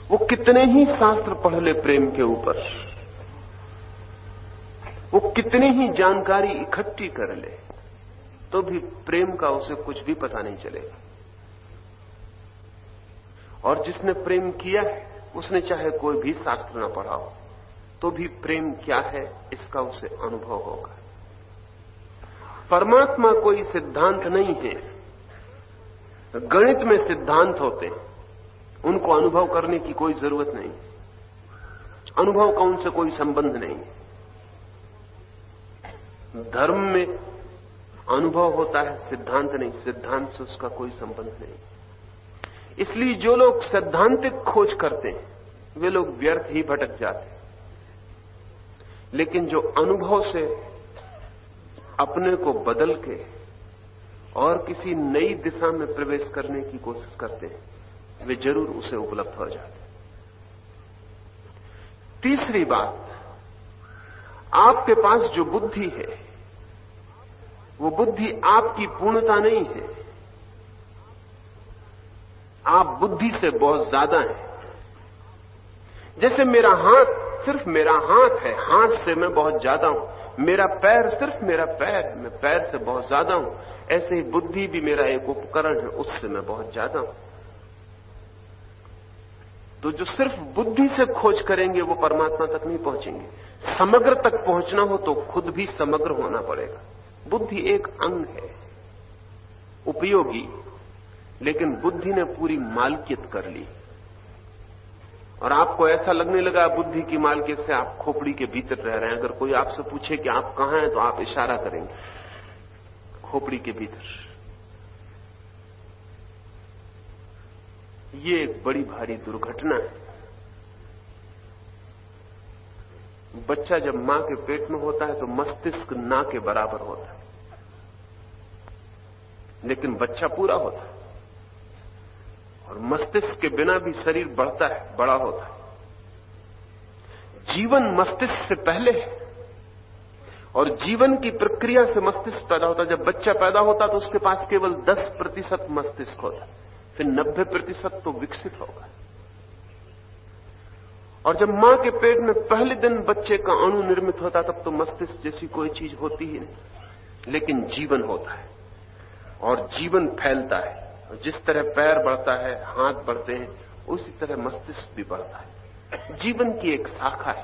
वो कितने ही शास्त्र पढ़ ले प्रेम के ऊपर, वो कितनी ही जानकारी इकट्ठी कर ले, तो भी प्रेम का उसे कुछ भी पता नहीं चलेगा। और जिसने प्रेम किया है उसने चाहे कोई भी शास्त्र न पढ़ा हो, तो भी प्रेम क्या है इसका उसे अनुभव होगा। परमात्मा कोई सिद्धांत नहीं है, गणित में सिद्धांत होते हैं, उनको अनुभव करने की कोई जरूरत नहीं, अनुभव का उनसे कोई संबंध नहीं। धर्म में अनुभव होता है, सिद्धांत नहीं, सिद्धांत से उसका कोई संबंध नहीं। इसलिए जो लोग सैद्धांतिक खोज करते हैं वे लोग व्यर्थ ही भटक जाते हैं, लेकिन जो अनुभव से अपने को बदल के और किसी नई दिशा में प्रवेश करने की कोशिश करते हैं वे जरूर उसे उपलब्ध हो जाते हैं। तीसरी बात, आपके पास जो बुद्धि है वो बुद्धि आपकी पूर्णता नहीं है, आप बुद्धि से बहुत ज्यादा हैं। जैसे मेरा हाथ सिर्फ मेरा हाथ है, हाथ से मैं बहुत ज्यादा हूं। मेरा पैर सिर्फ मेरा पैर, मैं पैर से बहुत ज्यादा हूं। ऐसे ही बुद्धि भी मेरा एक उपकरण है, उससे मैं बहुत ज्यादा हूं। तो जो सिर्फ बुद्धि से खोज करेंगे वो परमात्मा तक नहीं पहुंचेंगे। समग्र तक पहुंचना हो तो खुद भी समग्र होना पड़ेगा। बुद्धि एक अंग है, उपयोगी, लेकिन बुद्धि ने पूरी मालकियत कर ली और आपको ऐसा लगने लगा बुद्धि की मालकियत से आप खोपड़ी के भीतर रह रहे हैं। अगर कोई आपसे पूछे कि आप कहां हैं तो आप इशारा करेंगे खोपड़ी के भीतर। ये एक बड़ी भारी दुर्घटना है। बच्चा जब मां के पेट में होता है तो मस्तिष्क ना के बराबर होता है, लेकिन बच्चा पूरा होता है। और मस्तिष्क के बिना भी शरीर बढ़ता है, बड़ा होता है। जीवन मस्तिष्क से पहले है और जीवन की प्रक्रिया से मस्तिष्क पैदा होता है। जब बच्चा पैदा होता है तो उसके पास केवल 10% मस्तिष्क होता है, फिर 90% तो विकसित होगा। और जब मां के पेट में पहले दिन बच्चे का अणु निर्मित होता तब तो मस्तिष्क जैसी कोई चीज होती ही नहीं, लेकिन जीवन होता है और जीवन फैलता है। जिस तरह पैर बढ़ता है, हाथ बढ़ते हैं, उसी तरह मस्तिष्क भी बढ़ता है। जीवन की एक शाखा है।